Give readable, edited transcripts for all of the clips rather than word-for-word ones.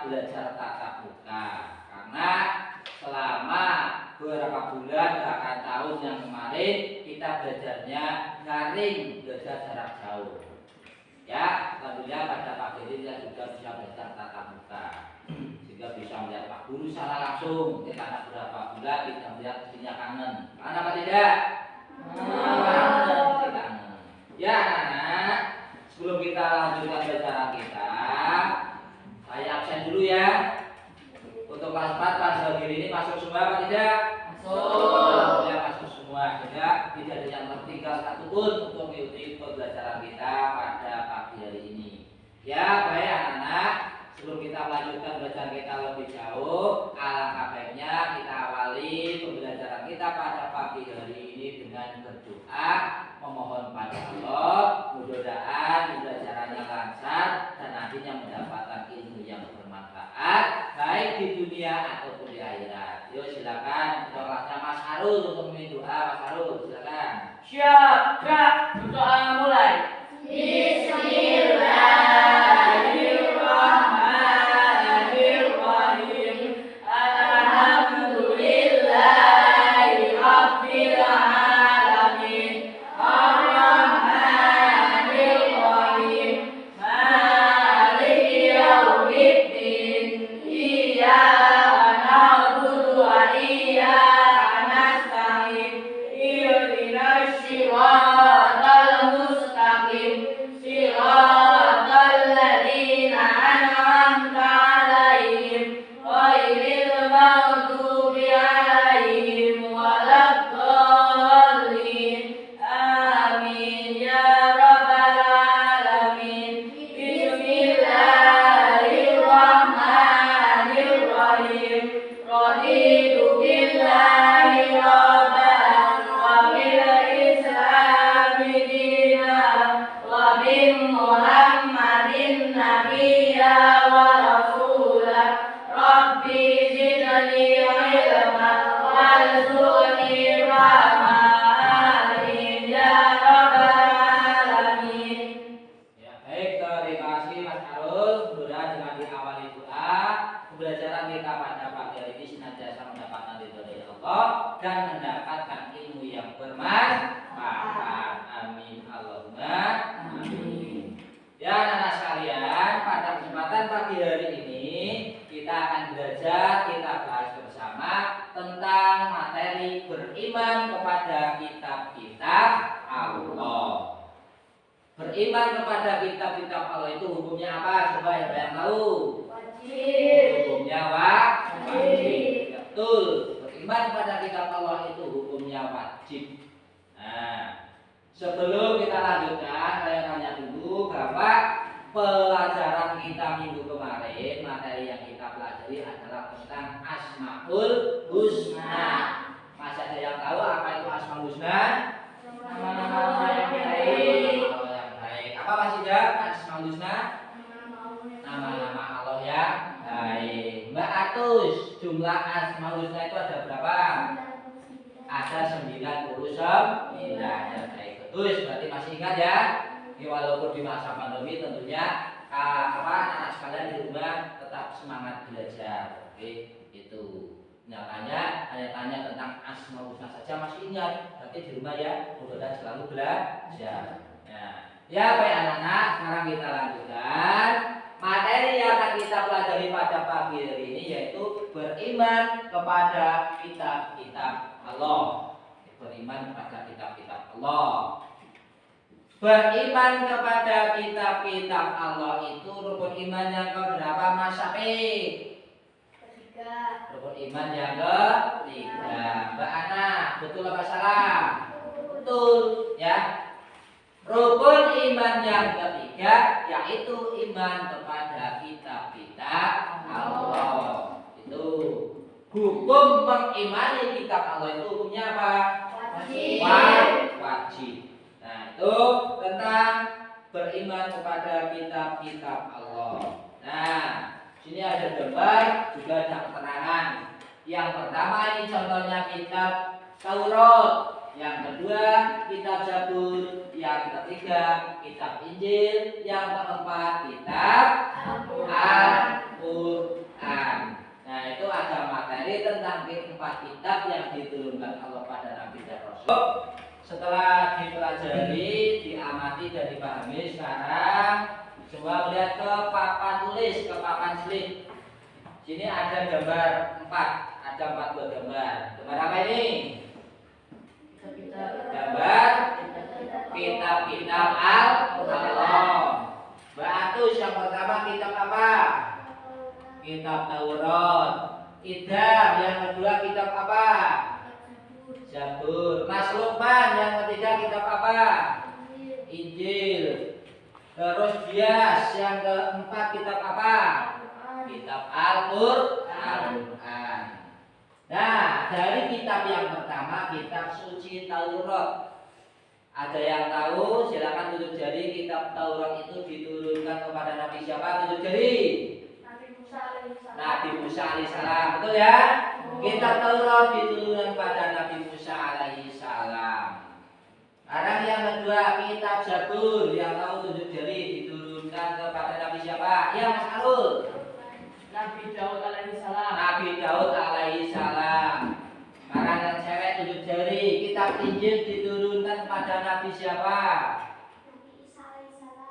belajar tatap muka, karena selama beberapa bulan bahkan tahun yang kemarin kita belajarnya daring, belajar jarak jauh. Ya, alhamdulillah pada pagi ini kita juga bisa belajar tatap muka, sehingga bisa melihat Pak Guru secara langsung. Karena beberapa bulan kita melihat istrinya kangen. Kangen apa tidak? Kangen. Ya anak-anak, sebelum kita lanjutkan pelajaran kita, saya absen dulu ya. Untuk kelas 4 pada hari ini masuk semua apa tidak? Masuk. Ya, masuk semua. Tidak ada yang tertinggal satupun untuk mengikuti pembelajaran kita pada pagi hari ini. Ya, baik anak-anak. Sebelum kita melanjutkan belajar kita lebih jauh, alangkah baiknya kita awali pembelajaran kita pada pagi hari ini dengan berdoa, memohon pada Allah, mudah-mudahan pembelajarannya lancar dan nantinya mendapatkan ilmu yang bermanfaat baik di dunia ataupun di akhirat. Yuk silakan kelasnya Mas Harul untuk memimpin doa. Mas Harul silakan. Siap, Kak. Doa mulai. Dan mendapatkan ilmu yang bermanfaat. Amin Allahumma amin. Ya anak-anak sekalian, pada kesempatan pagi hari ini kita akan belajar, kita bahas bersama tentang materi beriman kepada kitab-kitab Allah. Beriman kepada kitab-kitab Allah itu hukumnya apa? Coba yang tahu. Wajib. Hukumnya wajib. Betul. Beriman pada kitab Allah itu hukumnya wajib. Nah, sebelum kita lanjutkan, saya tanya dulu bahwa pelajaran kita minggu kemarin, materi yang kita pelajari adalah tentang Asmaul Husna. Masih ada yang tahu apa itu Asmaul Husna? Nama-nama yang baik. Yang baik. Apa masih ada Asmaul Husna? Nama-nama Allah yang baik. Mbak Atus, jumlah Asmaul Husna itu ada berapa? Ada 99. Ya, baik. Betul, berarti masih ingat ya? Ini walaupun di masa pandemi tentunya anak-anak sekalian di rumah tetap semangat belajar. Oke, itu. Nyatanya hanya tanya tentang Asmaul Husna saja masih ingat. Berarti di rumah ya, mudah-mudahan selalu belajar. Nah, ya baik anak-anak, sekarang kita lanjutkan. Materi yang akan kita pelajari pada pagi hari ini yaitu beriman kepada kitab-kitab Allah. Beriman kepada kitab-kitab Allah. Beriman kepada kitab-kitab Allah itu rukun iman yang keberapa Mas Syafiq? Ketiga. Rukun iman yang ketiga. Mbak Ana, betul apa salah? Betul, ya. Rukun iman yang ketiga yaitu iman kepada kitab-kitab Allah. Itu hukum mengimani kitab Allah itu hukumnya apa? Wajib. Wajib. Nah, itu tentang beriman kepada kitab-kitab Allah. Nah, sini ada gambar, juga ada keterangan. Yang pertama ini contohnya kitab Taurat. Yang kedua kitab Zabur, yang ketiga kitab Injil, yang keempat kitab Al-Quran. Nah, itu ada materi tentang empat kitab yang diturunkan Allah pada Nabi dan Rasul. Setelah dipelajari, diamati dan dipahami, sekarang coba melihat ke papan tulis, ke papan slip. Sini ada gambar 4, ada 4 buah gambar. Gambar apa ini? Gambar kitab-kitab Allah. Mbak Atus, yang pertama kitab apa? Kitab Taurat. Idam, yang kedua kitab apa? Zabur. Mas Lukman, yang ketiga kitab apa? Injil. Terus Bias, yang keempat kitab apa? Kitab Al-Quran. Nah, dari kitab yang pertama, kitab suci Taurat. Ada yang tahu? Silakan tunjuk jari. Kitab Taurat itu diturunkan kepada Nabi siapa? Tunjuk jari. Nabi Musa alaihissalam. Betul ya? Kitab Taurat diturunkan pada Nabi Musa alaihissalam. Sekarang yang kedua, kitab Zabur. Yang tahu tunjuk jari, diturunkan kepada Nabi siapa? Ya, Mas Arul. Nabi Daud alaihissalam. Nabi Daud alaihissalam. Sekarang yang cewek tunjuk jari. Kitab Injil diturunkan pada Nabi siapa?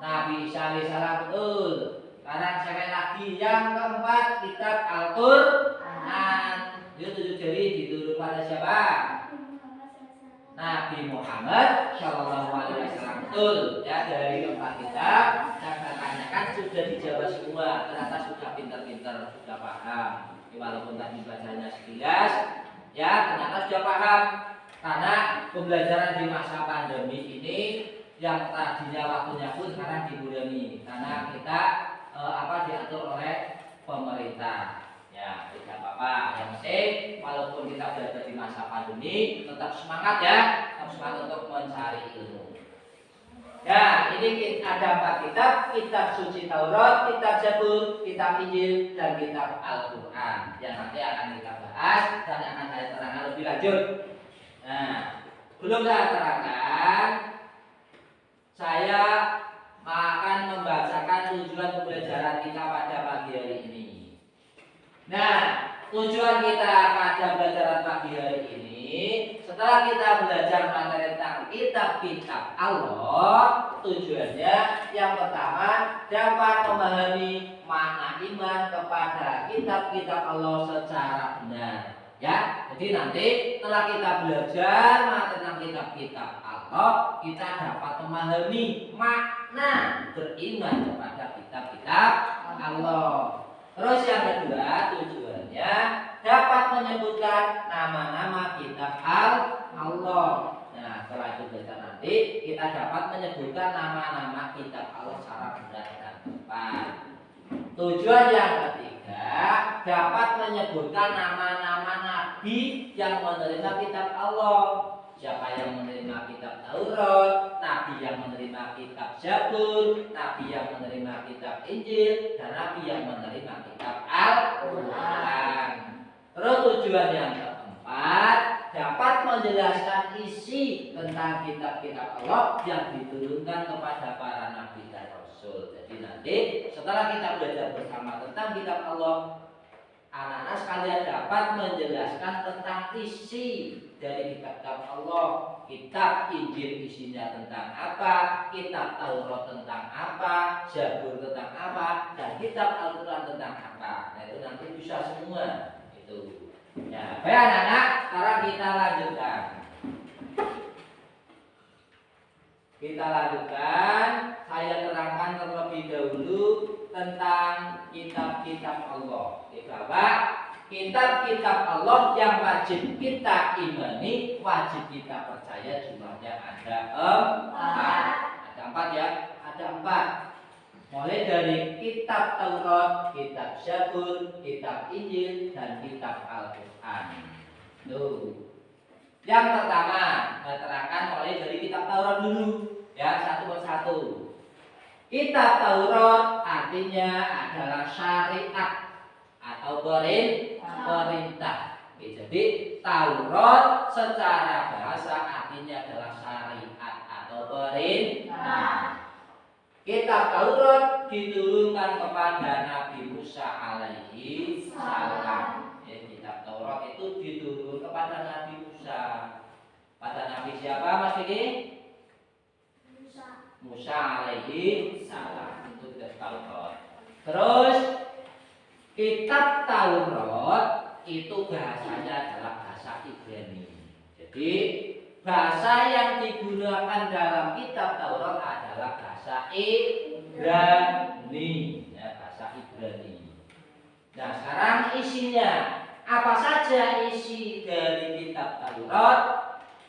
Nabi Isa alaihissalam. Betul. Sekarang cewek lagi. Yang keempat, kitab Al-Quran. Dia tunjuk jari, diturunkan pada siapa? Nabi Muhammad Shallallahu Alaihi Wasallam. Betul. Ya, dari keempat kitab saya tanyakan sudah dijawab semua. Ternyata sudah pintar-pintar, sudah paham. Walaupun tadi bacanya sekilas, ya ternyata sudah paham. Karena pembelajaran di masa pandemi ini yang tadinya waktunya pun sekarang dikurangi karena kita diatur oleh pemerintah. Ya, tidak apa-apa. Yang penting walaupun kita berada di masa pandemi, tetap semangat ya, tetap semangat untuk mencari ilmu. Ya, ini ada 4 kitab: kitab suci Taurat, kitab Zabur, kitab Injil, dan kitab Al-Quran. Yang nanti akan kita bahas dan akan saya terangkan lebih lanjut. Nah, belum saya terangkan, saya akan membacakan tujuan pembelajaran kita pada pagi hari ini. Nah, tujuan kita pada pembelajaran pagi hari ini, setelah kita belajar materi tentang kitab-kitab Allah, tujuannya yang pertama dapat memahami makna iman kepada kitab-kitab Allah secara benar. Ya, jadi nanti setelah kita belajar materi tentang kitab-kitab Allah, kita dapat memahami makna beriman kepada kitab-kitab Allah. Terus yang kedua, tujuannya dapat menyebutkan nama-nama kitab Allah. Nah, setelah itu belajar nanti kita dapat menyebutkan nama-nama kitab Allah secara benar dan tepat. Tujuan yang ketiga, dapat menyebutkan nama-nama nabi yang menerima kitab Allah. Siapa yang menerima kitab Taurat, nabi yang menerima kitab Zabur, nabi yang menerima kitab Injil, dan nabi yang menerima kitab Al-Quran. Terus tujuan yang keempat, dapat menjelaskan isi tentang kitab-kitab Allah yang diturunkan kepada para nabi dan rasul. Jadi nanti setelah kita belajar bersama tentang kitab Allah, anak-anak sekalian dapat menjelaskan tentang isi dari kitab Allah. Kitab Injil isinya tentang apa, kitab Taurat tentang apa, Zabur tentang apa, dan kitab Al-Quran tentang apa. Nah, itu nanti bisa semua itu. Ya, baik anak-anak, sekarang kita lanjutkan. Saya terangkan terlebih dahulu tentang kitab-kitab Allah. Di bawah kitab-kitab Allah yang wajib kita imani, wajib kita percaya, jumlahnya ada 4. Ada 4 ya, ada 4. Mulai dari kitab Taurat, kitab Zabur, kitab Injil, dan kitab Al-Quran. Tuh. Yang pertama, saya terangkan mulai dari kitab Taurat dulu, ya, satu persatu. Kitab Taurat artinya adalah syariat atau perintah. Jadi Taurat secara bahasa artinya adalah syariat atau perintah. Perintah. Kitab Taurat diturunkan kepada Nabi Musa alaihi salam. Ya, kitab Taurat itu diturun kepada Nabi Musa. Pada Nabi siapa Mas Diki? Musa alaihi salam. Itu kitab Taurat. Terus kitab Taurat itu bahasanya adalah bahasa Ibrani. Jadi bahasa yang digunakan dalam kitab Taurat adalah bahasa Ibrani, ya, bahasa Ibrani. Nah, sekarang isinya apa saja isi dari kitab Taurat?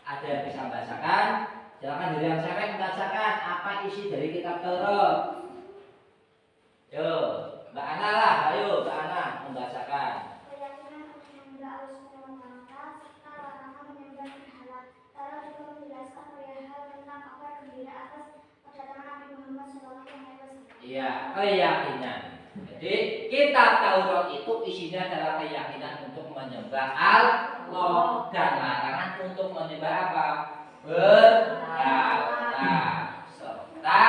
Ada yang bisa membacakan? Silakan dari yang sampai membacakan apa isi dari kitab Taurat. Yo, Mbak Ana lah, ayo Mbak Ana membacakan. Keyakinan untuk menyembah Allah Subhanahu wa Ta'ala serta larangan menyembah berhala. Taurat juga menjelaskan perihal tentang kabar gembira atas kedatangan Nabi Muhammad SAW. Iya, keyakinan. Jadi kitab Taurat itu isinya adalah keyakinan untuk menyembah Allah dan larangan untuk menyembah apa? Berhala serta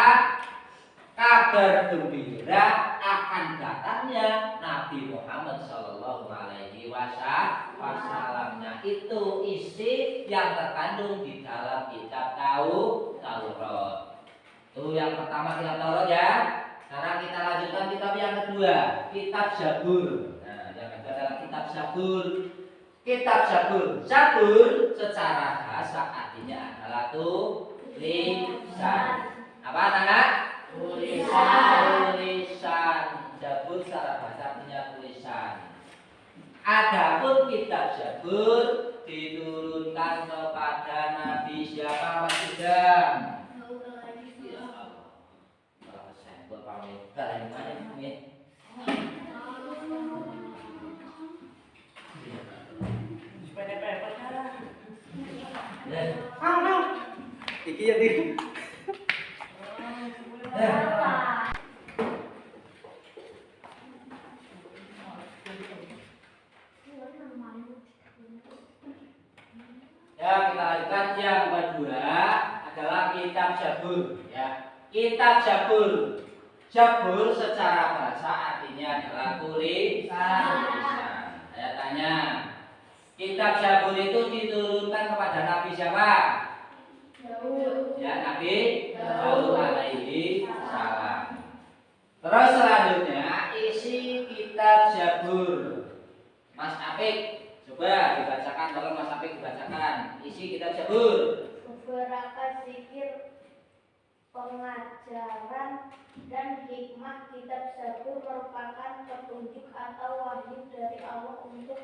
kabar gembira akan datangnya Nabi Muhammad Sallallahu Alaihi Wasallam. Nah, itu isi yang terkandung di dalam kitab Taurat. Itu yang pertama kitab Taurat ya. Sekarang kita lanjutkan kitab yang kedua, kitab Zabur. Nah, yang kedua adalah kitab Zabur. Kitab Zabur. Zabur secara bahasa artinya adalah tulisan. Apa anak? Tulisan. Zabur secara bahasa artinya tulisan. Adapun kitab Zabur diturunkan kepada Nabi siapa Mas Idam? Iki ya di. Ya, kita lanjutkan yang kedua adalah kitab Zabur ya. Kitab Zabur. Zabur secara bahasa artinya adalah tulisan. Saya tanya, kitab Zabur itu diturunkan kepada Nabi siapa? Daud. Ya, Nabi Daud alaihi salam. Terus selanjutnya isi kitab Zabur. Mas Apik, coba dibacakan, tolong Mas Apik dibacakan isi kitab Zabur. Beberapa zikir, pengajaran dan hikmah kitab Zabur merupakan petunjuk atau wahyu dari Allah untuk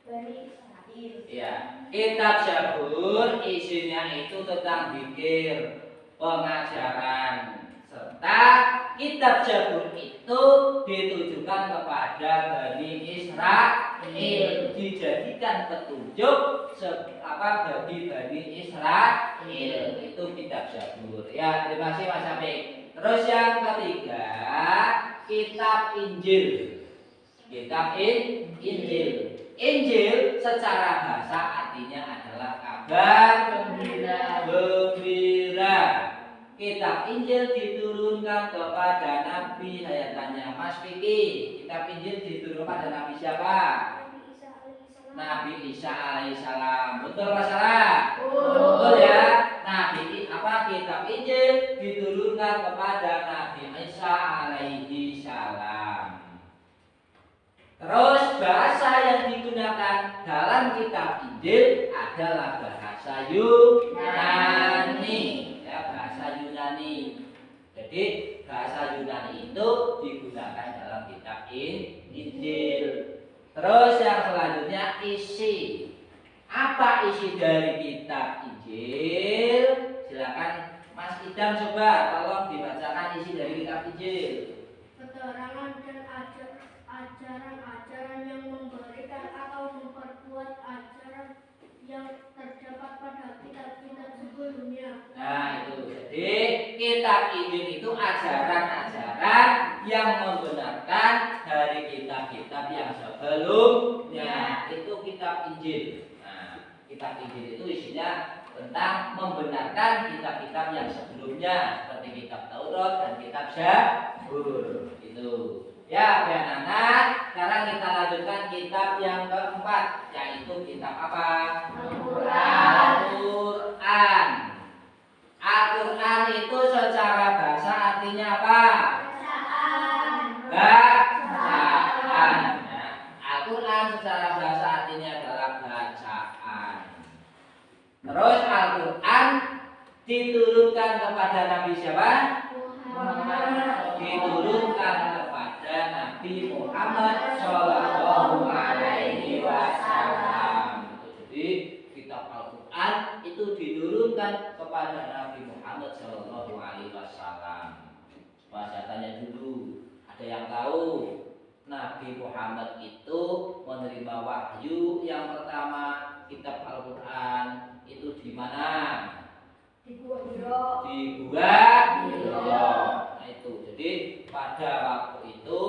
Bani Israil. Ya, kitab Zabur isinya itu tentang zikir, pengajaran, serta kitab Zabur itu ditujukan kepada Bani Israil, dijadikan petunjuk bagi Bani Israil. Itu kitab Zabur. Ya, terima kasih Mas Apik. Terus yang ketiga, kitab Injil. Kitab Injil. Injil secara bahasa artinya adalah kabar gembira. Kitab Injil diturunkan kepada Nabi. Saya tanya Mas Vicky, kitab Injil diturunkan kepada Nabi siapa? Nabi Isa alaihissalam. Betul masalah? Betul ya. Kitab Injil diturunkan kepada Nabi Isa alaihissalam. Terus bahasa yang digunakan dalam kitab Injil adalah bahasa Yunani. Ya, bahasa Yunani. Jadi bahasa Yunani itu digunakan dalam kitab Injil. Terus yang selanjutnya isi. Apa isi dari kitab Injil? Silakan Mas Idam coba tolong dibacakan isi dari kitab Injil. Keterangan dan ajaran-ajaran yang memberikan atau memperkuat ajaran yang terdapat pada kitab-kitab sebelumnya. Nah itu, jadi kitab Injil itu ajaran-ajaran yang membenarkan dari kitab-kitab yang sebelumnya. Itu kitab Injil. Nah, kitab Injil itu isinya tentang membenarkan kitab-kitab yang sebelumnya. sebelumnya seperti kitab Taurat dan kitab Zabur. Itu. Ya, anak-anak, sekarang kita lanjutkan kitab yang keempat, yaitu kitab apa? Al-Quran. Al-Quran itu secara bahasa artinya apa? Bacaan. Nah, Al-Quran secara bahasa artinya adalah bacaan. Terus Al-Quran diturunkan kepada Nabi siapa? Diturunkan kepada Nabi Muhammad Shallallahu Alaihi Wasallam. Jadi kitab Al-Quran itu diturunkan kepada Nabi Muhammad Shallallahu Alaihi Wasallam. Saya tanya dulu, ada yang tahu Nabi Muhammad itu menerima wahyu yang pertama kitab Al-Quran itu di mana? Di Gua Hira. Di Gua Hira. Nah itu, jadi pada waktu itu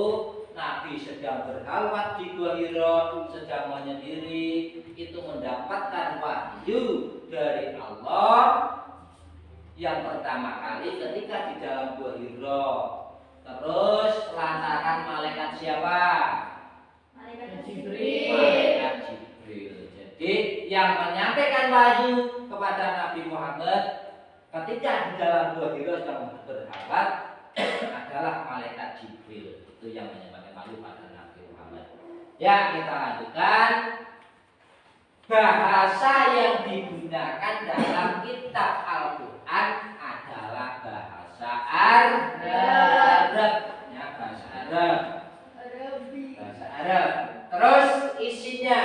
Nabi sedang berhalwat di Gua Hira, sedang menyendiri, itu mendapatkan wahyu dari Allah yang pertama kali ketika di dalam Gua Hira. Terus lantaran malaikat siapa? Malaikat Jibril. Malaikat Jibril. Jadi yang menyampaikan wahyu kepada Nabi Muhammad ketika di dalam Gua Hira sedang berhalwat adalah malaikat Jibril. Itu yang menyampaikan wahyu pada Nabi Muhammad. Ya, kita lanjutkan. Bahasa yang digunakan dalam kitab Al-Quran adalah bahasa Arab. Ya, bahasa Arab. Bahasa Arab. Terus isinya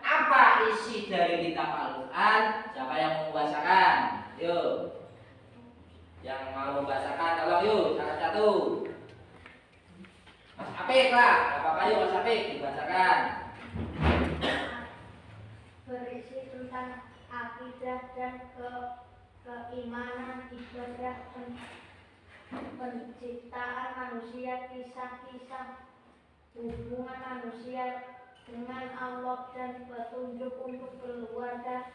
apa isi dari kitab Al-Quran? Siapa yang mau membacakan? Yuk. Yang mau membacakan, tolong yuk, salah satu. Mas Apik lah, apa-apa yuk Mas Apik dibacakan. berisi tentang akidah dan keimanan, ibadah, penciptaan manusia, kisah-kisah hubungan manusia dengan Allah dan petunjuk untuk keluarga,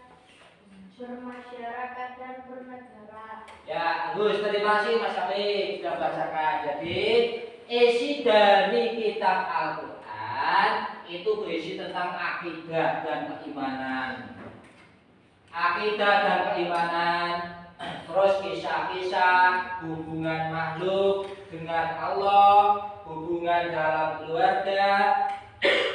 bermasyarakat dan bernegara. Ya, Gus, terima kasih Mas Apik sudah bacakan. Jadi isi dari kitab Al-Quran itu berisi tentang akidah dan keimanan. Akidah dan keimanan, terus kisah-kisah hubungan makhluk dengan Allah, hubungan dalam keluarga,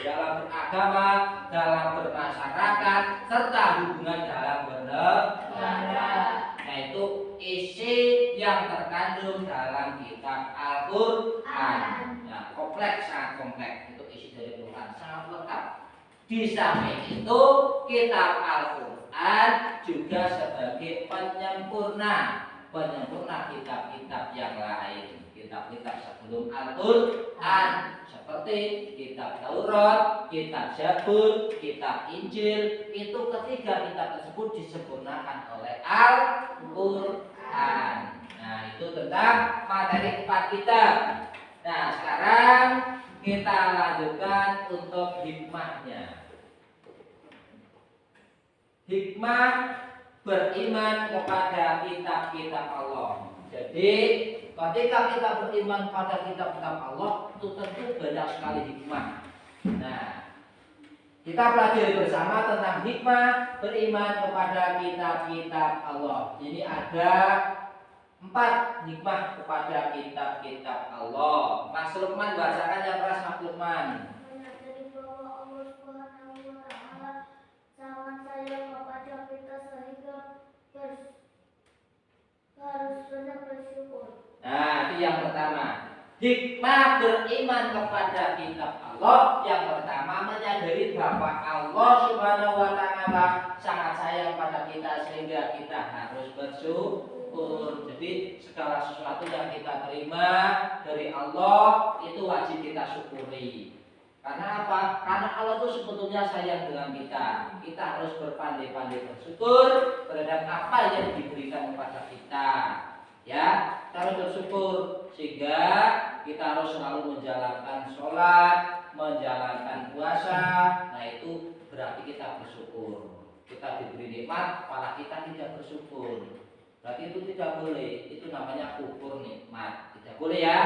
dalam beragama, dalam bermasyarakat, serta hubungan dalam bernegara. Nah itu isi yang terkandung dalam kitab Al-Quran. Nah, kompleks, sangat kompleks. Itu isi dari Quran, sangat lengkap. Di samping itu kitab Al-Quran juga sebagai penyempurna kitab-kitab yang lain, kitab-kitab sebelum Al-Quran seperti kitab Taurat, kitab Zabur, kitab Injil. Itu ketiga kitab tersebut disempurnakan oleh Al-Quran. Nah itu tentang materi 4 kitab. Nah sekarang kita lanjutkan untuk hikmahnya. Hikmah beriman kepada kitab-kitab Allah. Jadi ketika kita beriman pada kitab-kitab Allah itu tentu banyak sekali hikmah. Nah, kita pelajari bersama tentang hikmah beriman kepada kitab-kitab Allah. Ini ada 4 hikmah kepada kitab-kitab Allah. Mas Lukman bacakan yang keras, Mas Lukman. Menyadari bahwa Allah Subhanahu wa Ta'ala sangat sayang kepada kita sehingga harus banyak bersyukur. Nah, itu yang pertama. Hikmah beriman kepada kitab Allah yang pertama menyadari bahwa Allah Subhanahu wa Ta'ala sangat sayang pada kita sehingga kita harus bersyukur. Jadi segala sesuatu yang kita terima dari Allah itu wajib kita syukuri. Karena apa? Karena Allah itu sebetulnya sayang dengan kita. Kita harus berpandai-pandai bersyukur terhadap apa yang diberikan kepada kita. Ya, kita harus bersyukur sehingga kita harus selalu menjalankan sholat, menjalankan puasa. Nah itu berarti kita bersyukur. Kita diberi nikmat, malah kita tidak bersyukur. Berarti itu tidak boleh. Itu namanya kufur nikmat. Tidak boleh ya.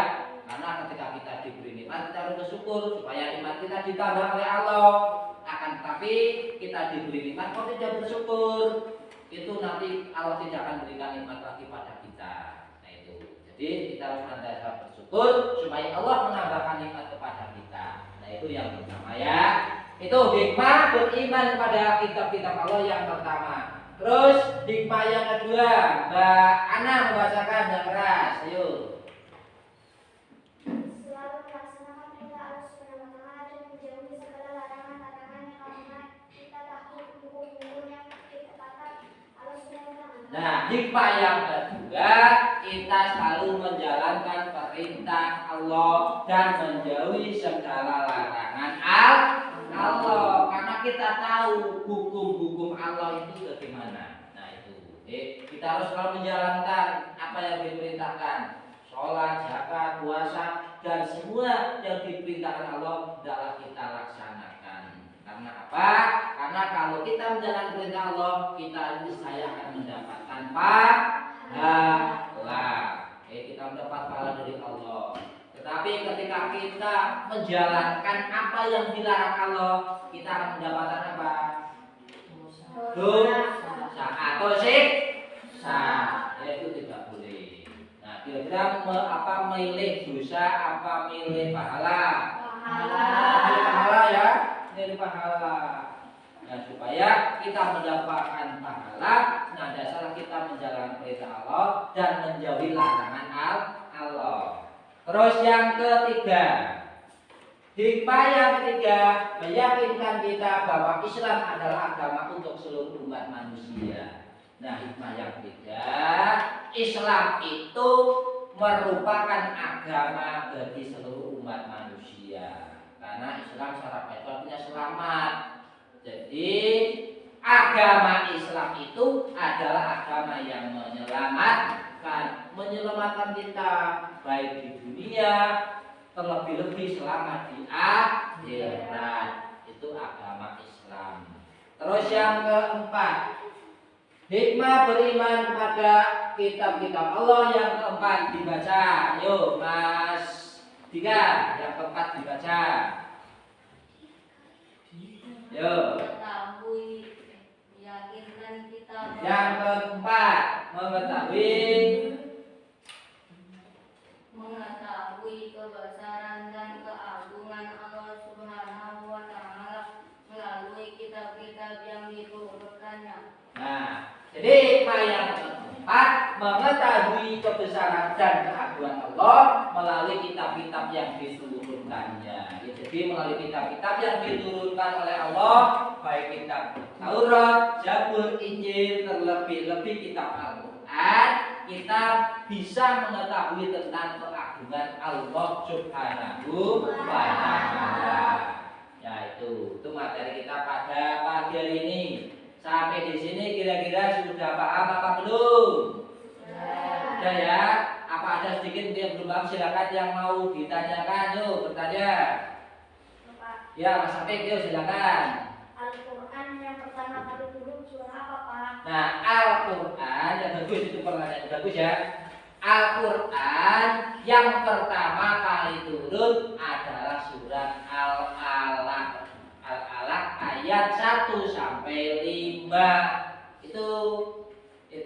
Karena ketika kita diberi nikmat kita harus bersyukur supaya nikmat kita ditambah oleh Allah. Akan tetapi kita diberi nikmat kok tidak bersyukur, itu nanti Allah tidak akan berikan nikmat lagi pada kita. Nah itu. Jadi kita harus senantiasa bersyukur supaya Allah menambahkan nikmat kepada kita. Nah itu yang pertama ya. Itu hikmah beriman kepada kitab-kitab Allah yang pertama. Terus hikmah yang kedua, Mbak Ana membacakan yang keras. Ayo. Selalu melaksanakan perintah Allah Subhanahu wa Ta'ala dan menjauhi segala larangan-larangan yang karena kita tahu hukum-hukum yang ditetapkan Allah Subhanahu wa Ta'ala. Nah, hikmah yang kedua, kita selalu menjalankan perintah Allah dan menjauhi segala larangan Allah, karena kita tahu hukum-hukum Allah itu bagaimana. Nah itu, kita harus selalu menjalankan apa yang diperintahkan, sholat, zakat, puasa, dan semua yang diperintahkan Allah adalah kita laksanakan. Karena apa? Karena kalau kita menjalankan perintah Allah, kita saya akan mendapatkan pahala. Kita mendapat pahala dari Allah. Tetapi ketika kita menjalankan apa yang dilarang Allah, kita akan mendapatkan apa? Dosa atau siksa. Itu tidak boleh. Nah, kira-kira apa milih dosa, apa milih pahala? Milih pahala ya, milih pahala. Nah, supaya kita mendapatkan pahala, nah dasar kita menjalankan perintah Allah dan menjauhi larangan Allah. Terus yang ketiga, hikmah yang ketiga meyakinkan kita bahwa Islam adalah agama untuk seluruh umat manusia. Nah, hikmah yang ketiga, Islam itu merupakan agama bagi seluruh umat manusia. Karena Islam secara itu artinya selamat. Jadi agama Islam itu adalah agama yang menyelamatkan kita baik di dunia, terlebih-lebih selamat di akhirat. Itu agama Islam. Terus yang keempat, hikmah beriman kepada kitab-kitab Allah yang keempat dibaca. Yuk Mas Dika, yang keempat dibaca. Yuk. Yang keempat, mengetahui kebesaran dan keagungan Allah Subhanahu wa Ta'ala melalui kitab-kitab yang diturunkannya. Nah, jadi hikmah yang keempat, mengetahui kebesaran dan keagungan Allah melalui kitab-kitab yang diturunkannya. Jadi melalui kitab-kitab yang diturunkan oleh Allah, baik kitab Taurat, Zabur, Injil, terlebih-lebih kitab Al-Quran, kita bisa mengetahui tentang keagungan Allah Subhanahu wa Ta'ala. Ya itu materi kita pada pagi hari ini. Sampai di sini kira-kira sudah paham apa belum? Sudah ya. Apa ada sedikit yang belum paham? Silakan yang mau ditanyakan, yuk bertanya. Ya Mas Apik, yuk silakan. Al-Quran yang pertama kali turun surah apa Pak? Nah, Al-Quran yang bagus, itu pertanyaan bagus ya. Al-Quran yang pertama kali turun adalah surat Al-Alaq. Al-Alaq ayat 1 sampai 5. Itu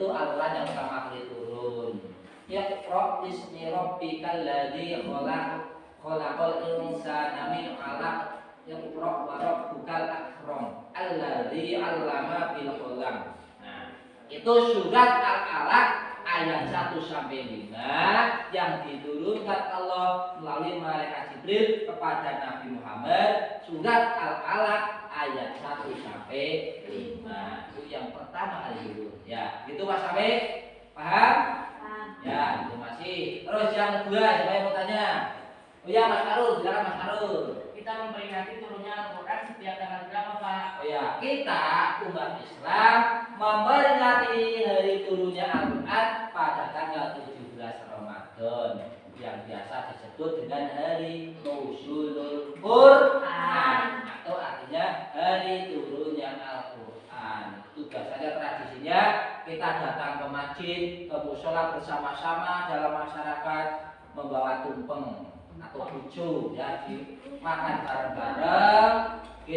Al-Quran yang pertama kali turun. Iqra bismi rabbikal ladzi khalaq, khalaqal insana min 'alaq. Iqra wa rabbukal akram alladzi 'allama bil qalam. Nah, itu surat Al-Alaq ayat 1 sampai 5 yang diturunkan Allah melalui malaikat Jibril kepada Nabi Muhammad. Surat Al-Alaq ayat 1 sampai 5. Itu yang pertama kali turun. Ya, gitu Mas Amir. Paham? Ya, itu masih. Terus yang kedua, siapa yang mau tanya? Oh ya, Mas Karul, silakan Mas Karul. Kita memperingati turunnya Al-Quran setiap tanggal berapa Pak? Oh ya, kita umat Islam memperingati hari turunnya Al-Quran pada tanggal 17 Ramadan yang biasa disebut dengan hari Nuzulul Quran, atau artinya hari turunnya Al-Quran. Itu biasanya tradisinya kita datang ke masjid, ke mushola bersama-sama dalam masyarakat, membawa tumpeng atau bucu, ya, dimakan bareng-bareng,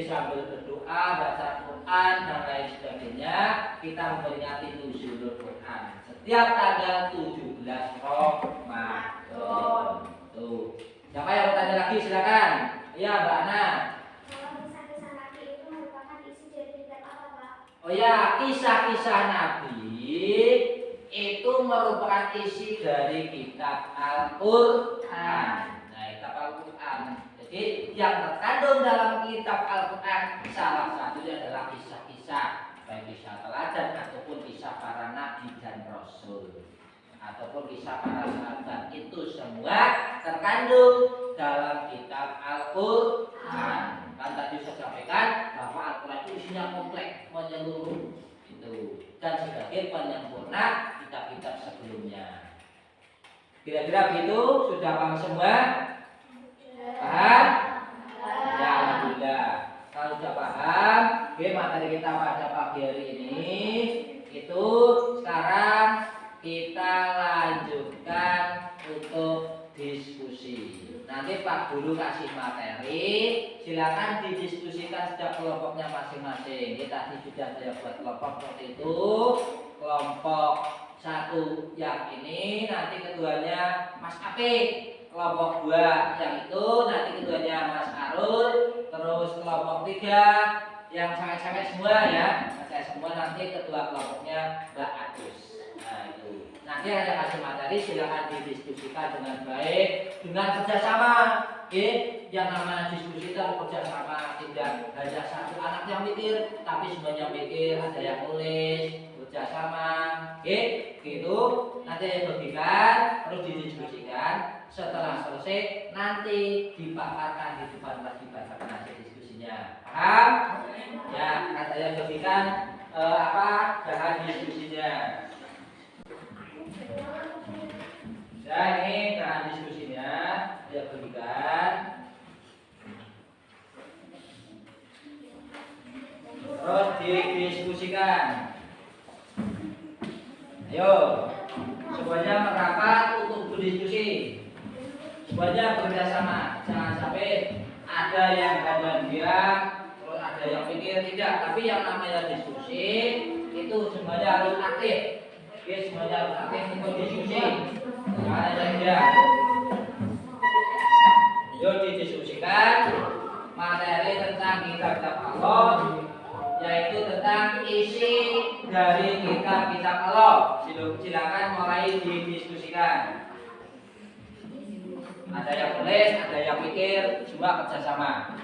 sambil berdoa, baca Quran dan lain sebagainya. Kita memperingati nuzulul Quran setiap tanggal 17 Ramadan. Tuh. Siapa yang mau tanya lagi silakan. Iya, Mbak Ana. Kalau kisah-kisah Nabi itu merupakan isi dari kitab apa, Pak? Oh ya, kisah-kisah Nabi itu merupakan isi dari kitab Al-Quran. Nah, kitab Al-Quran. Jadi yang terkandung dalam kitab Al-Quran salah satunya adalah kisah-kisah, baik kisah teladan ataupun kisah para nabi dan rasul, ataupun kisah para sahabat, itu semua terkandung dalam kitab Al-Quran. Kan tadi saya sampaikan bahwa Al-Quran itu isinya kompleks, menyeluruh itu, dan sebagai penyempurna kitab-kitab sebelumnya. Kira-kira begitu, sudah paham semua? Paham? Ya, alhamdulillah. Kalau sudah paham, materi kita pada pagi hari ini itu sekarang kita lanjutkan untuk diskusi. Nanti Pak Guru kasih materi, silakan didiskusikan setiap kelompoknya masing-masing. Ini tadi sudah saya buat kelompok seperti itu. Kelompok satu yang ini, nanti ketuanya Mas Apik. Kelompok 2 yang itu nanti ketuanya Mas Arul. Terus kelompok 3 yang cewek-cewek semua ya, saya semua nanti ketua kelompoknya Mbak Agus. Nah itu nanti ada kasih materi, silakan didiskusikan dengan baik, dengan kerjasama. Yang namanya diskusi itu harus kerjasama, tidak hanya satu anak yang mikir, tapi semuanya mikir, ada yang nulis, kerjasama. Gitu nanti bagikan, terus didiskusikan. Setelah selesai nanti dipaparkan di depan lagi bacakan hasil diskusinya. Paham? Ya, kata yang bagikan bahan diskusinya. Ya, ini bahan diskusinya dia bagikan. Terus didiskusikan. Ayo, semuanya merapat untuk berdiskusi. Semuanya bekerjasama, jangan sampai ada yang kadang diam, terus ada yang pikir tidak. Tapi yang namanya diskusi itu semuanya harus aktif. Semuanya harus aktif untuk diskusi. Jangan ada yang diam. Yuk didiskusikan materi tentang kitab Allah, yaitu tentang isi dari kitab Allah. Silakan mulai didiskusikan. Ada yang tulis, ada yang pikir, semua kerjasama.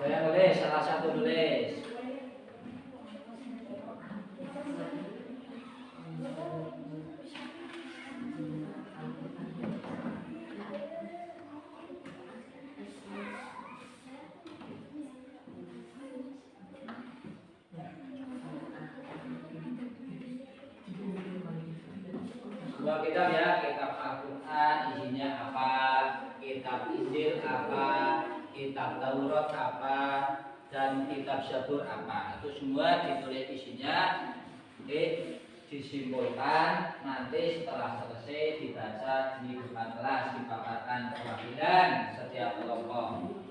Ada yang tulis, salah satu tulis. Dua kitab ya, kitab Al-Quran isinya apa, kitab Injil apa, kitab Taurat apa, dan kitab Zabur apa. Itu semua ditulis isinya, disimpulkan, nanti setelah selesai dibaca di depan kelas, dipaparkan perwakilan setiap kelompok.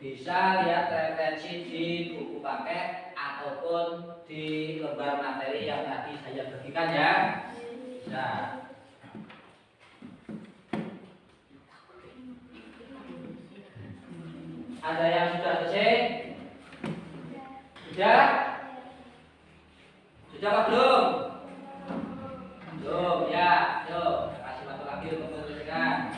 Bisa lihat referensi di buku paket ataupun di lembar materi yang tadi saya bagikan ya. Bisa. Ada yang sudah selesai? Sudah? Sudah apa belum? Belum ya. Yuk, kasih waktu lagi untuk menuliskan.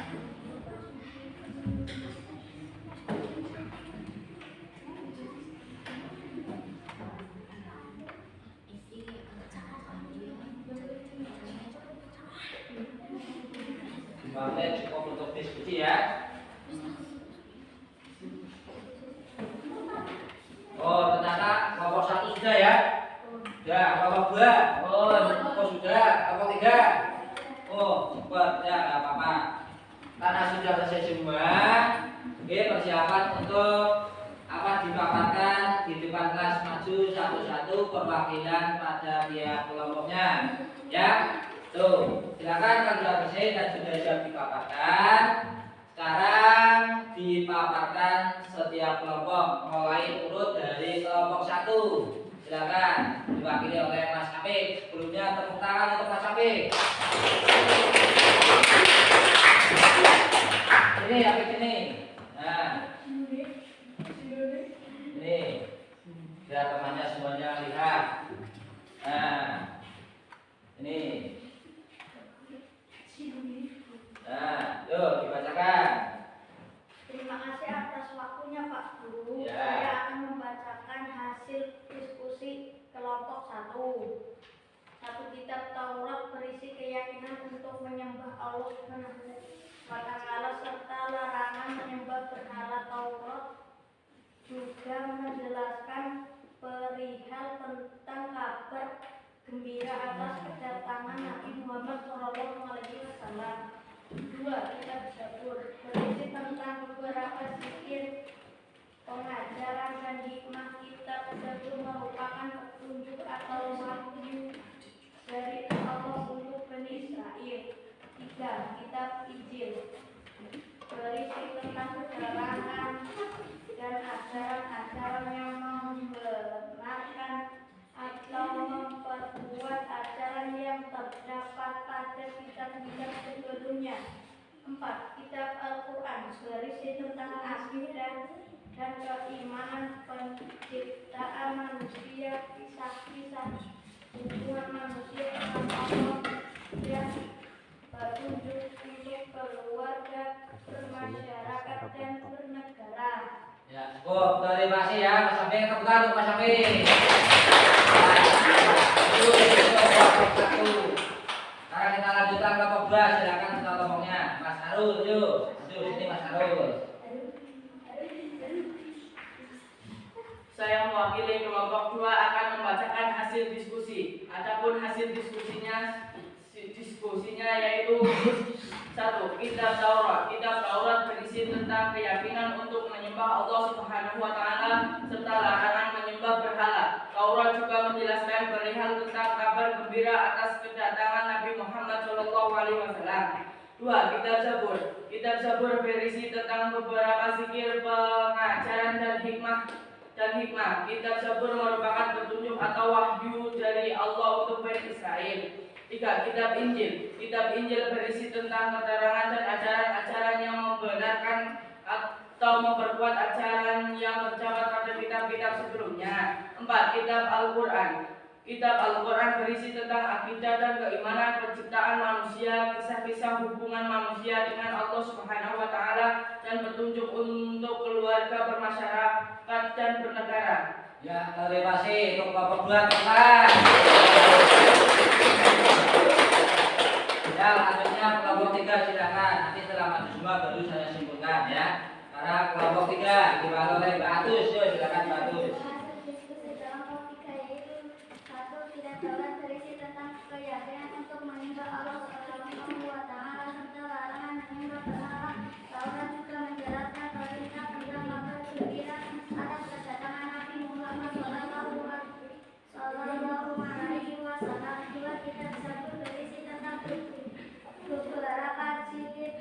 Ya, kelompok 2. Oh, sudah. Kelompok 3. Oh, cepat ya, nggak apa-apa. Karena sudah selesai semua, oke, persiapan untuk dipaparkan di depan kelas, maju satu-satu perwakilan pada tiap kelompoknya. Ya, tuh, silakan kalau sudah selesai dan sudah siap dipaparkan. Sekarang dipaparkan setiap kelompok mulai urut dari kelompok 1. Silakan diwakili oleh Mas Apik. Sebelumnya tepuk tangan untuk Mas Apik. Ini Apik ini. Nah, ini biar temannya semuanya lihat. Nah, ini. Nah, yuk dibacakan. Terima kasih atas waktunya Pak Guru. Ya. Saya akan membacakan hasil diskusi kelompok 1. Satu kitab Taurat berisi keyakinan untuk menyembah Allah SWT serta larangan menyembah berhala. Taurat juga menjelaskan perihal tentang kabar gembira atas kedatangan Nabi Muhammad SAW. 2. Kitab Zabur berisi tentang beberapa zikir, pengajaran dan hikmah. Kitab Zabur merupakan petunjuk atau wahyu dari Allah untuk Bani Israel. 3. Kitab Injil berisi tentang kebenaran dan ajaran-ajaran yang membenarkan atau memperkuat ajaran yang terdapat pada kitab-kitab sebelumnya. 4. Kitab Al-Quran berisi tentang akidah dan keimanan penciptaan manusia, kisah-kisah hubungan manusia dengan Allah dan petunjuk untuk keluarga, bermasyarakat dan bernegara. Ya, cukup. Terima kasih ya, Mas Apik. Tepuk tangan untuk Mas Apik. Sekarang kita lanjutkan kelompok 2. Silakan kelompoknya. Mas Arul, yuk. Maju sini Mas Arul. Saya mewakili kelompok 2 akan membacakan hasil diskusi. Adapun hasil diskusinya yaitu 1. Kitab Taurat. Kitab Taurat berisi tentang keyakinan untuk menyembah Allah Subhanahu wa taala serta larangan menyembah berhala. Taurat juga menjelaskan perihal tentang kabar gembira atas kedatangan Nabi Muhammad SAW. 2. Kitab Zabur. Kitab Zabur berisi tentang beberapa zikir, pengajaran dan hikmah. Kitab Zabur merupakan petunjuk atau wahyu dari Allah untuk Bani Israel. 3. Kitab Injil. Kitab Injil berisi tentang keterangan dan ajaran-ajaran yang membenarkan atau memperkuat ajaran yang terdapat pada kitab-kitab sebelumnya. 4. Kitab Al-Quran. Kitab Al-Quran berisi tentang akidah dan keimanan penciptaan manusia, kisah-kisah hubungan manusia dengan Allah Subhanahu wa taala dan petunjuk untuk keluarga, bermasyarakat dan bernegara. Ya, terima kasih untuk kelompok 2 teman. Ya, lanjutnya kelompok 3 silakan. Nanti setelah maju semua baru saya simpulkan ya. Karena kelompok 3 diwakili oleh Mbak Atus. Yuk, silakan Mbak Atus. Hasil diskusi kelompok 3 yaitu 1. Kitab Taurat berisi tentang keyakinan untuk menyembah Allah SWT serta larangan menyembah berhala. Taurat juga menjelaskan perintah tentang kabar gembira atas kedatangan Nabi Muhammad SAW. 2. Kitab Zabur berisi tentang beberapa zikir,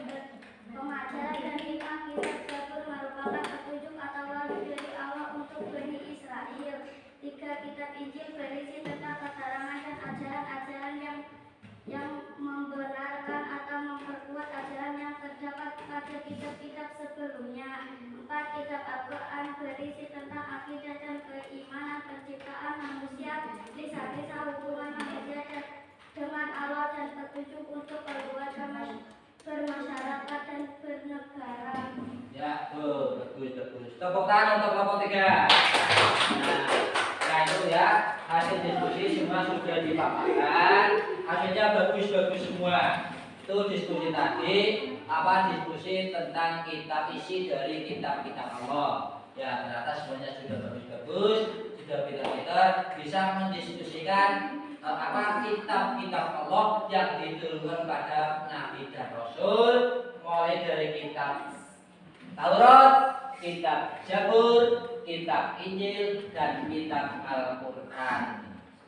pengajaran dan hikmah. Kitab Zabur merupakan petunjuk atau wahyu dari Allah untuk Bani Israel. 3. Kitab Injil berisi tentang keterangan dan ajaran-ajaran yang membenarkan atau memperkuat ajaran yang terdapat pada kitab-kitab sebelumnya. 4. Kitab Al-Quran berisi tentang akidah dan keimanan penciptaan manusia, kisah-kisah hubungan manusia dengan Allah dan petunjuk untuk keluarga, bermasyarakat dan bernegara. Ya, bagus. Tepuk tangan untuk kelompok 3. Nah, itu ya, hasil diskusi semua sudah dipaparkan. Hasilnya bagus-bagus semua. Itu diskusi tadi, diskusi tentang kitab isi dari kitab-kitab Allah. Ya, ternyata semuanya sudah bagus-bagus. sudah pintar-pintar bisa mendiskusikan kitab-kitab Allah yang diturunkan pada Nabi dan Rasul, mulai dari kitab Taurat, kitab Zabur, kitab Injil, dan kitab Al-Quran.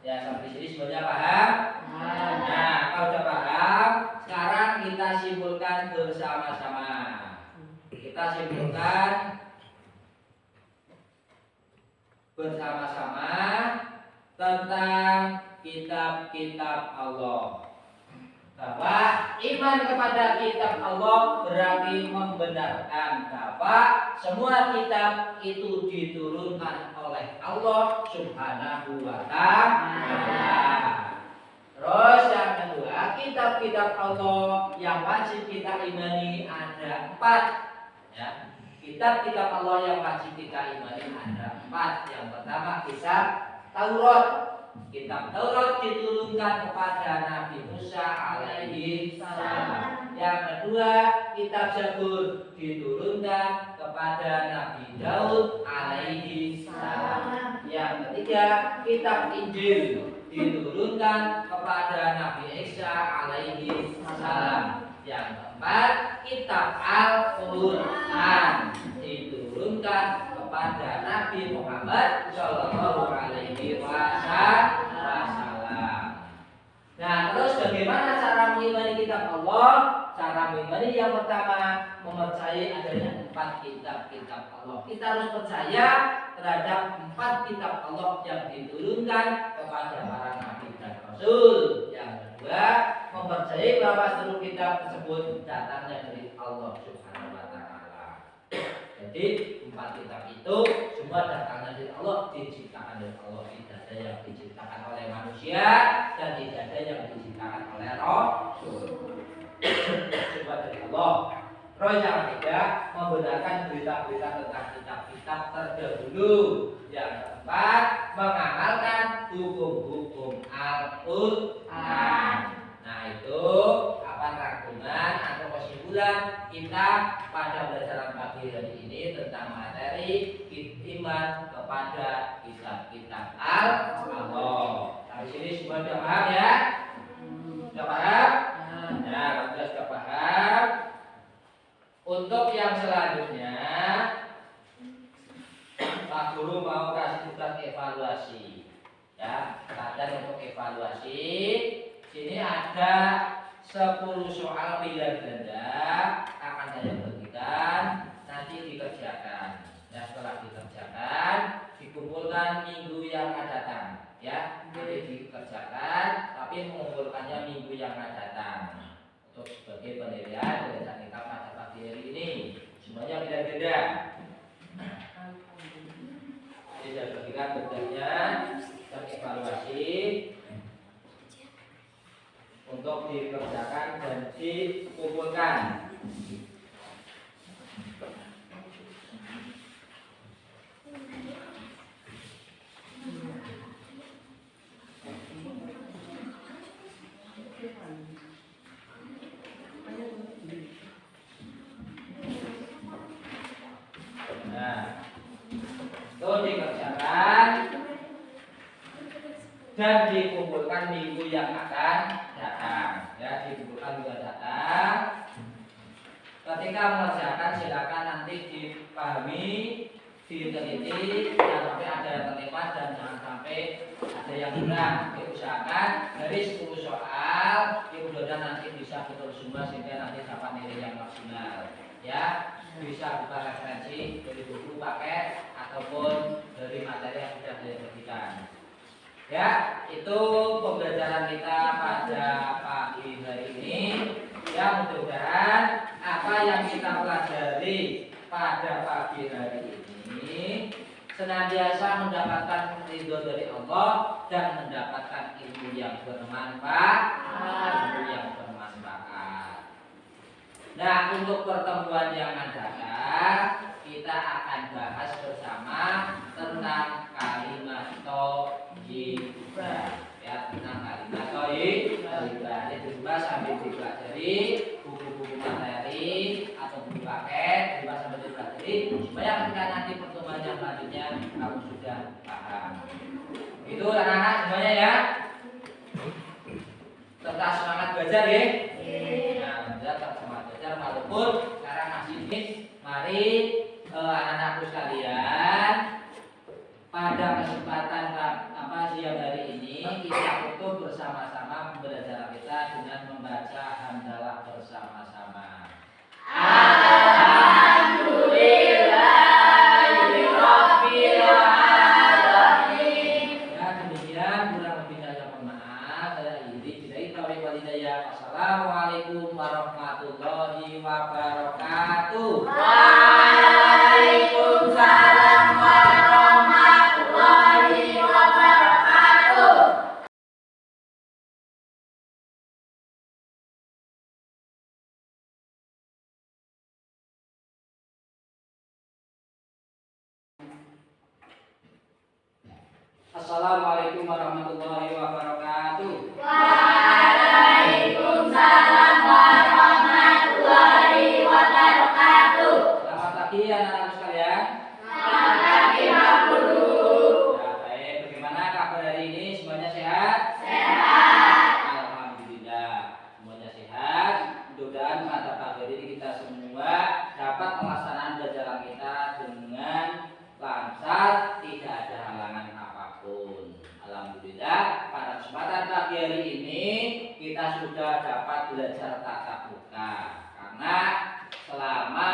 Ya, sampai sini semuanya paham? Nah, kalau sudah paham, sekarang kita simpulkan bersama-sama. Kita simpulkan bersama-sama tentang kitab-kitab Allah. Bahwa iman kepada kitab Allah berarti membenarkan bahwa semua kitab itu diturunkan oleh Allah Subhanahu wa Ta'ala. Terus yang kedua, kitab-kitab Allah yang wajib kita imani ada 4. Ya. Kitab-kitab Allah yang wajib kita imani ada 4. Yang pertama kitab Taurat. Kitab Taurat diturunkan kepada Nabi Musa alaihi salam. Yang kedua, kitab Zabur diturunkan kepada Nabi Daud alaihi salam. Yang ketiga, kitab Injil diturunkan kepada Nabi Isa alaihi salam. Yang keempat, kitab Al-Quran diturunkan kepada Nabi Muhammad Shallallahu Alaihi Wasallam. Nah, terus bagaimana cara mengimani kitab Allah? Cara mengimani yang pertama, mempercayai adanya 4 kitab-kitab Allah. Kita harus percaya terhadap 4 kitab Allah yang diturunkan kepada para nabi dan rasul. Yang kedua, mempercayai bahwa seluruh kitab tersebut datangnya dari Allah Subhanahu wa Ta'ala. Jadi 4 kitab itu semua datangnya dari Allah, diciptakan dari Allah. Tidak ada yang diciptakan oleh manusia dan tidak ada yang diciptakan oleh Rasul. Semua dari Allah. Terus yang ketiga, membenarkan berita-berita tentang kitab-kitab terdahulu. Yang keempat, mengamalkan hukum-hukum Al-Quran. Nah, itu apa rangkuman atau kesimpulan kita pada pelajaran pagi hari ini tentang materi iman kepada kitab-kitab Allah. Sampai sini semua sudah paham ya? Sudah paham? Nah, kalau sudah paham, untuk yang selanjutnya Pak Guru mau kasih tugas evaluasi. Ya, kalian untuk evaluasi. Sini ada 10 soal pilihan ganda akan saya berikan, nanti dikerjakan. Ya, setelah dikerjakan, dikumpulkan minggu yang akan datang. Ya, jadi dikerjakan, tapi mengumpulkannya minggu yang akan datang. Untuk sebagai penilaian belajar kita pada pagi hari ini, semuanya beda-beda. Jadi saya berikan tugasnya dan evaluasi untuk dikerjakan dan dikumpulkan. Nah, itu dikerjakan dan dikumpulkan minggu yang akan datang. Ya, dikumpulkan minggu yang datang. Ketika mengerjakan silakan nanti dipahami, diteliti, jangan sampai ada yang terlewat dan jangan sampai ada yang hilang. Diusahakan dari 10 soal, mudah-mudahan nanti bisa betul semua sehingga nanti dapat nilai yang maksimal. Ya, bisa buka referensi dari buku paket ataupun dari materi yang sudah saya berikan. Ya, itu pembelajaran kita pada pagi hari ini. Ya, mudah-mudahan apa yang kita pelajari pada pagi hari ini senantiasa mendapatkan ridho dari Allah dan mendapatkan ilmu yang bermanfaat. Nah, untuk pertemuan yang akan datang, kita akan bahas bersama tentang kalimat thayyibah. Ya, tentang kalimat thayyibah. Ini berubah sambil dipelajari buku-buku materi atau buku paket, berubah sambil dipelajari supaya ketika nanti pertemuan yang selanjutnya kamu sudah paham. Betul anak-anak semuanya ya. Tetap semangat belajar ya. Nah, tetap semangat belajar walaupun sekarang masih ini. Mari anak-anakku sekalian, pada kesempatan siang hari ini kita tutup bersama-sama pembelajaran kita dengan membaca hamdalah bersama-sama. Alhamdulillahirabbil alamin. Ya demikian, kurang lebihnya mohon maaf. Saya akhiri billahi taufiq wal hidayah. Wassalamualaikum warahmatullahi wabarakatuh. Waalaikumsalam warahmatullahi wabarakatuh. Assalamualaikum warahmatullahi wabarakatuh. Waalaikumsalam warahmatullahi wabarakatuh. Selamat pagi anak-anak sekalian. Selamat pagi Pak Guru. Ya, baik. Bagaimana kabar hari ini? Semuanya sehat? Sehat. Alhamdulillah, semuanya sehat. Mudah-mudahan pada pagi hari ini kita semua dapat melaksanakan pelajaran kita dengan lancar, tidak ada halangan apapun. Alhamdulillah, pada kesempatan pagi hari ini kita sudah dapat belajar tatap muka. Karena selama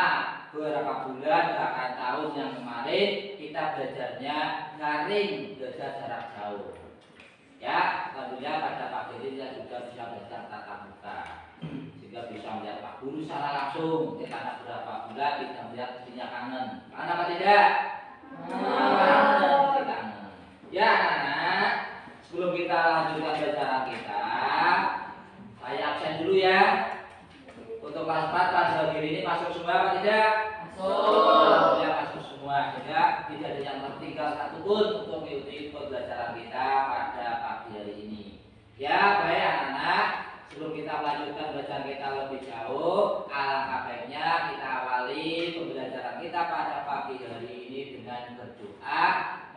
beberapa bulan bahkan tahun yang kemarin kita belajarnya daring, belajar jarak jauh. Ya, alhamdulillah pada pagi ini kita juga bisa belajar tatap muka, sehingga bisa melihat Pak Guru secara langsung. Karena beberapa bulan kita melihat pastinya kangen. Kangen apa tidak? Kangen. Ya, anak-anak, sebelum kita lanjutkan pelajaran kita, saya absen dulu ya. Untuk kelas 4 pada hari ini masuk semua apa tidak? Masuk. Ya, masuk semua. Sehingga tidak ada yang tertinggal satupun untuk mengikuti pembelajaran kita pada pagi hari ini. Ya, baik anak-anak. Sebelum kita melanjutkan belajar kita lebih jauh, alangkah baiknya kita awali pembelajaran kita pada pagi hari ini dengan berdoa,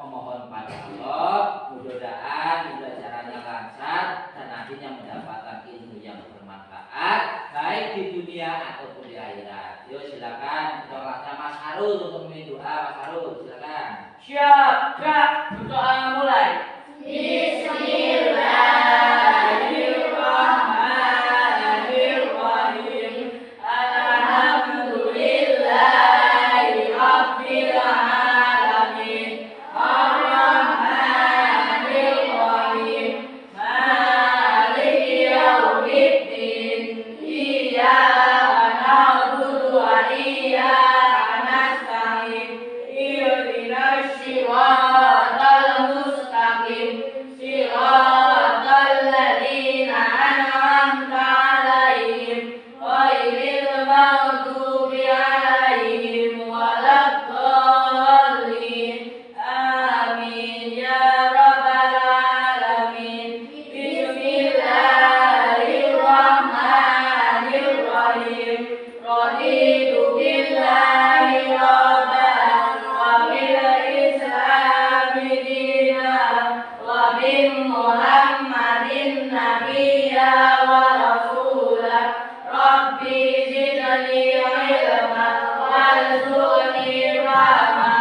memohon pada Allah, mudah-mudahan pembelajarannya lancar dan nantinya mendapatkan ilmu yang bermanfaat baik di dunia ataupun di akhirat. Yuk silakan kelasnya Mas Harul untuk memimpin doa. Mas Harul silakan. Siap, Kak. Berdoa mulai. Bismillahirrahmanirrahim. Alhamdulillahirabbil alamin. Arrahmanirrahim. Maliki yaumiddin. Iyyaka na'budu wa iyyaka nasta'in. Ihdinas siratal mustaqim. Siratal ladzina an'amta 'alaihim ghairil maghdubi 'alaihim waladdallin. Amin ya rabbal alamin. Bismillahirrahmanirrahim. Raditu billahi rabban wa bil islami dinan wa bin Muhammadin nabiyya wa rasulah. Rabbi zidni ilma warzuqni rahma.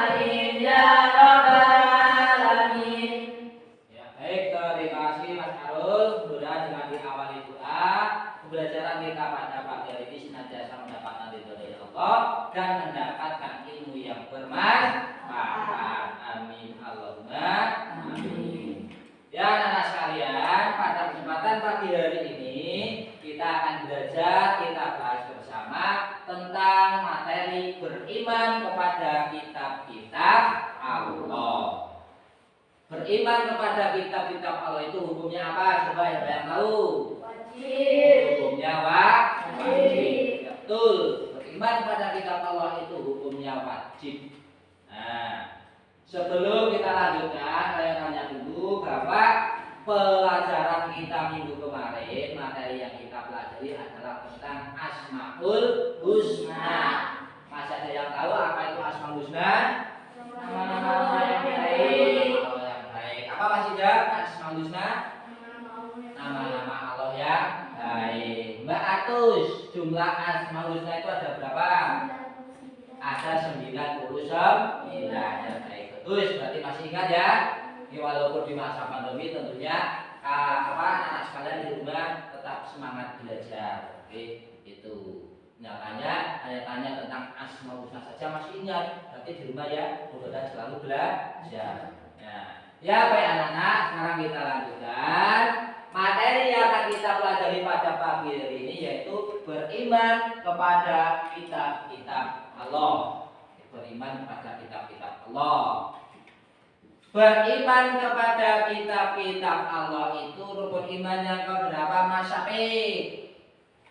Amin ya rabbal alamin. Ya, baik, terima kasih Mas Harul. Mudah-mudahan dengan diawali doa, pembelajaran kita pada pagi hari ini senantiasa mendapatkan ridho dari Allah dan mendapatkan ilmu yang bermanfaat. Amin Allahumma amin. Ya anak-anak sekalian, pada kesempatan pagi hari ini kita akan belajar, kita bahas bersama tentang materi beriman kepada kitab-kitab Allah. Beriman kepada kitab-kitab Allah itu hukumnya apa? Coba yang tahu. Hukumnya wajib. Ya, betul. Beriman kepada kitab Allah itu hukumnya wajib. Nah, sebelum kita lanjutkan, saya tanya dulu bahwa pelajaran kita minggu kemarin, materi yang kita pelajari adalah tentang Asmaul Husna. Masih ada yang tahu apa itu Asmaul Husna? Nama-nama yang baik. Husna? Nama-nama Allah ya. Baik. Mbak Atus, jumlah Asmaul Husna itu ada berapa? Ada 99. Ya, baik. Betul, berarti masih ingat ya. Ini walaupun di masa pandemi tentunya anak sekalian di rumah tetap semangat belajar. Oke, itu. Nyatanya hanya tanya tentang Asmaul Husna saja masih ingat. Berarti di rumah ya, mudah-mudahan selalu belajar. Ya, baik anak-anak, sekarang kita lanjutkan. Materi yang akan kita pelajari pada pagi hari ini yaitu beriman kepada kitab-kitab Allah. Beriman kepada kitab-kitab Allah. Beriman kepada kitab-kitab Allah itu rukun iman yang keberapa, Mas Syafiq?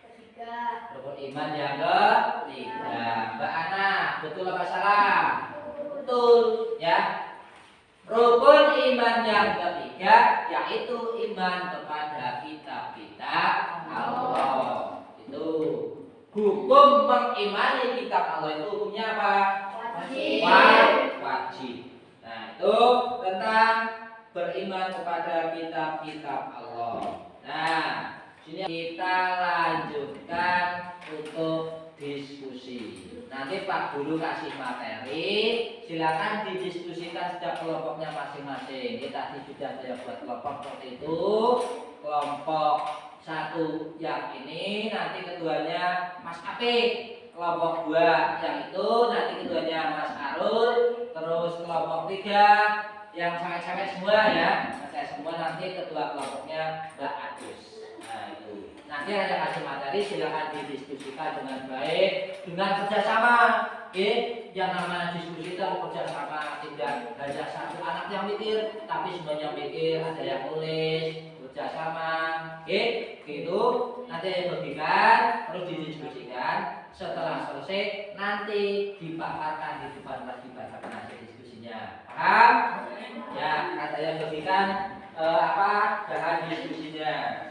Ketiga. Rukun iman yang ketiga. Mbak Ana, betul apa salah? Betul, ya. Rukun iman yang ketiga yaitu iman kepada kitab-kitab Allah. Itu hukum mengimani kitab Allah itu hukumnya apa? Wajib. Wajib. Nah, itu tentang beriman kepada kitab-kitab Allah. Nah, sini kita lanjutkan untuk diskusi. Nanti Pak Guru kasih materi, silakan didiskusikan setiap kelompoknya masing-masing. Ini tadi sudah saya buat kelompok seperti itu. Kelompok satu yang ini, nanti ketuanya Mas Apik. Kelompok 2 yang itu, nanti ketuanya Mas Arul. Terus kelompok 3 yang cewek-cewek semua ya. Saya semua nanti ketua kelompoknya Mbak Agus. Nah itu. Nanti ada kasih materi, silakan didiskusikan dengan baik, dengan kerjasama. Oke, yang namanya diskusi itu kerjasama, tidak hanya satu anak yang mikir, tapi semuanya mikir, ada yang nulis, kerjasama. Oke, gitu. Nanti bagikan, terus didiskusikan. Setelah selesai, nanti dipaparkan di depan kelas, dibacakan hasil diskusinya. Paham? Ya, kata yang bagikan bahan diskusinya.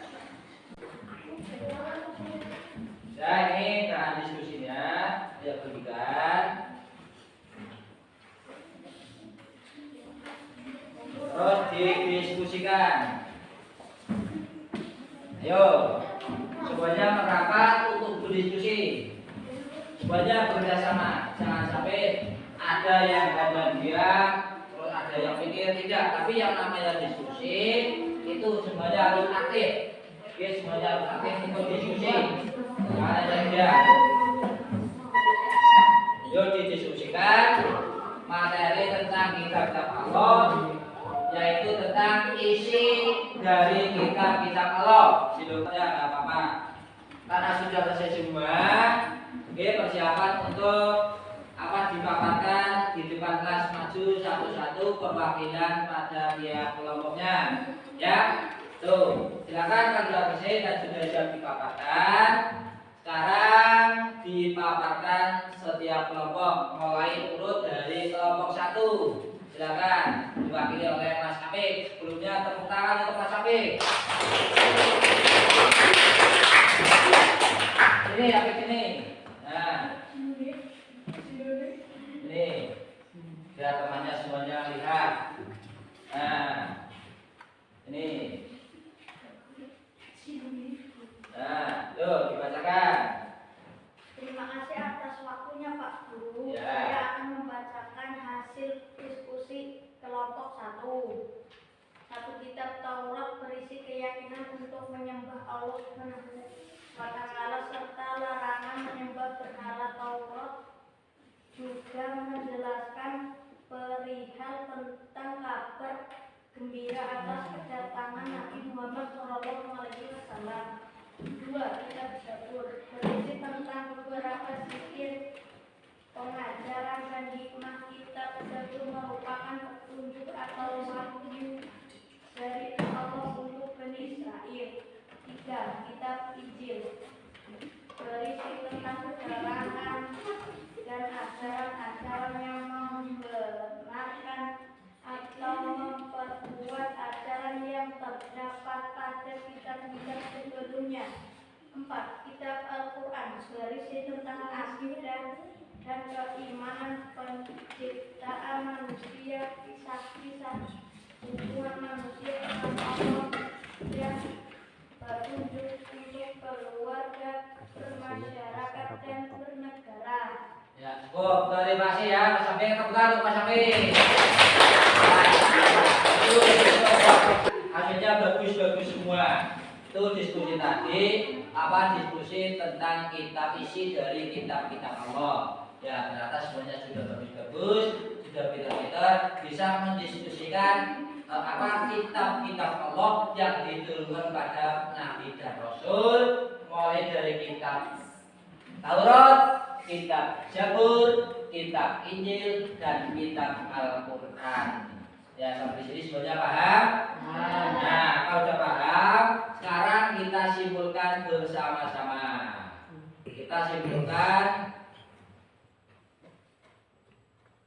Nah ini bahan diskusinya saya berikan. Terus didiskusikan. Ayo, semuanya merapat untuk berdiskusi. Semuanya bekerjasama. Jangan sampai ada yang hanya diam, terus ada yang mikir tidak. Tapi yang namanya diskusi itu semuanya harus aktif. Oke, semuanya harus aktif untuk diskusi. Jangan ada yang diam. Yuk didiskusikan materi tentang kitab-kitab Allah, yaitu tentang isi dari kitab-kitab Allah. Sidoknya nggak apa-apa. Karena sudah selesai semua, oke, persiapan untuk dipaparkan di depan kelas, maju satu-satu perwakilan pada tiap kelompoknya. Ya, tuh, silakan kalau sudah selesai dan sudah siap dipaparkan. Sekarang dipaparkan setiap kelompok mulai urut dari kelompok 1. Silakan diwakili oleh Mas Apik. Sebelumnya tepuk tangan untuk Mas Apik. Ini Apik ini. Nah, ini biar temannya semuanya lihat. Nah, ini. Nah, yuk dibacakan. Terima kasih atas waktunya Pak Guru. Ya. Saya akan membacakan hasil diskusi kelompok 1. Satu kitab Taurat berisi keyakinan untuk menyembah Allah SWT serta larangan menyembah berhala. Taurat juga menjelaskan perihal tentang kabar gembira atas kedatangan Nabi Muhammad SAW. 2. Kitab Zabur berisi tentang beberapa zikir, pengajaran dan hikmah. Kitab Zabur merupakan petunjuk atau wahyu dari Allah untuk Bani Israel. 3. Kitab Injil berisi tentang kebenaran dan ajaran-ajaran yang membenarkan atau memperkuat ajaran yang terdapat pada kitab-kitab sebelumnya. 4. Kitab Al-Quran berisi tentang akidah dan keimanan penciptaan manusia, kisah-kisah hubungan manusia dengan Allah dan petunjuk untuk keluarga, bermasyarakat, dan bernegara. Ya, cukup. Terima kasih ya, Mas Safi. Kebetulan untuk Mas Safi. Hasilnya bagus-bagus semua. Itu diskusi tadi, diskusi tentang kitab isi dari kitab-kitab Allah. Ya, ternyata semuanya sudah bagus-bagus, sudah pintar-pintar, bisa mendiskusikan kitab-kitab Allah yang diturunkan pada Nabi dan Rasul, mulai dari kitab Taurat, kitab Zabur, kitab Injil, dan kitab Al-Quran. Ya, sampai sini semuanya paham? Nah, kalau sudah paham, sekarang kita simpulkan bersama-sama. Kita simpulkan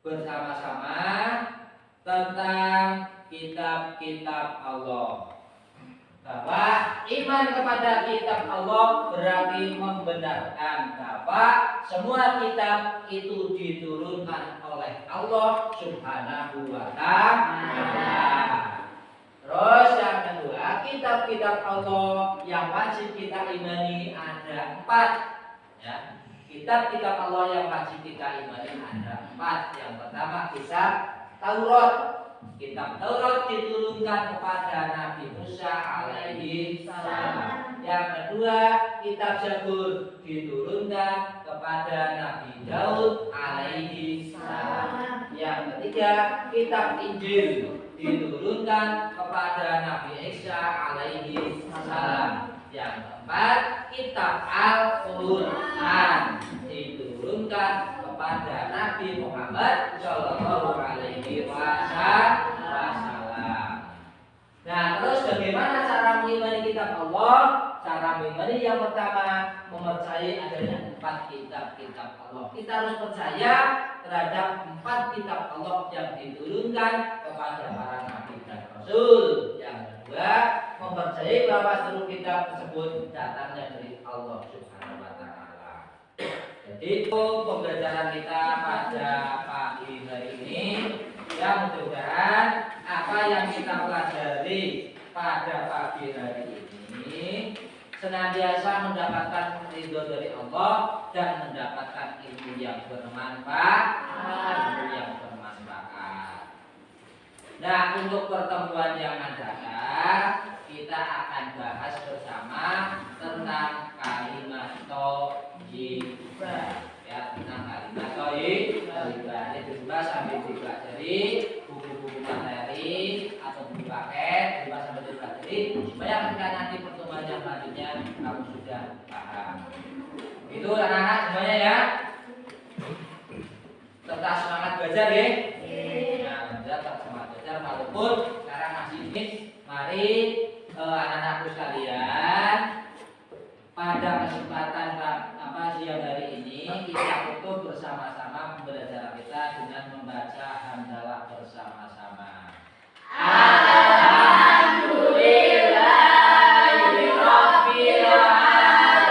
bersama-sama tentang kitab-kitab Allah. Bahwa iman kepada kitab Allah berarti membenarkan bahwa semua kitab itu diturunkan oleh Allah Subhanahu wa Ta'ala. Terus yang kedua, kitab-kitab Allah yang wajib kita imani ada 4. Ya. Kitab-kitab Allah yang wajib kita imani ada 4. Yang pertama kitab Taurat. Kitab Taurat diturunkan kepada Nabi Musa alaihi salam. Yang kedua, kitab Zabur diturunkan kepada Nabi Daud alaihi salam. Yang ketiga, kitab Injil diturunkan kepada Nabi Isa alaihi salam. Yang keempat, kitab Al-Quran diturunkan kepada Nabi Muhammad Shallallahu Alaihi Wasallam. Nah, terus bagaimana cara mengimani kitab Allah? Cara mengimani yang pertama, mempercayai adanya 4 kitab-kitab Allah. Kita harus percaya terhadap 4 kitab Allah yang diturunkan kepada para nabi dan rasul. Yang kedua, mempercayai bahwa seluruh kitab tersebut datangnya dari Allah Subhanahu wa Ta'ala. Jadi itu pembelajaran kita pada pagi hari ini. Ya, mudah-mudahan apa yang kita pelajari pada pagi hari ini senantiasa mendapatkan ridho dari Allah dan mendapatkan ilmu yang bermanfaat. Nah, untuk pertemuan yang akan kita akan bahas bersama tentang kalimat thayyibah. Ya, tentang kalimat thayyibah. Itu juga sambil dipelajari buku-buku materi atau buku paket, juga sambil dipelajari supaya ketika nanti pertemuan yang selanjutnya kamu sudah paham. Itu anak-anak semuanya ya. Tetap semangat belajar ya. Nah, tetap semangat belajar walaupun sekarang masih ini. Mari anak-anakku sekalian, pada kesempatan siang hari ini kita tutup bersama-sama pembelajaran kita dengan membaca hamdalah bersama-sama. Alhamdulillahirabbil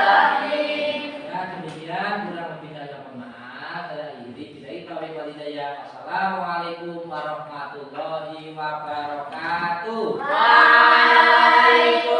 alamin. Ya, demikian kurang lebihnya saya mohon maaf. Saya akhiri billahi taufiq wal hidayah. Wassalamualaikum warahmatullahi wabarakatuh. Waalaikumsalam.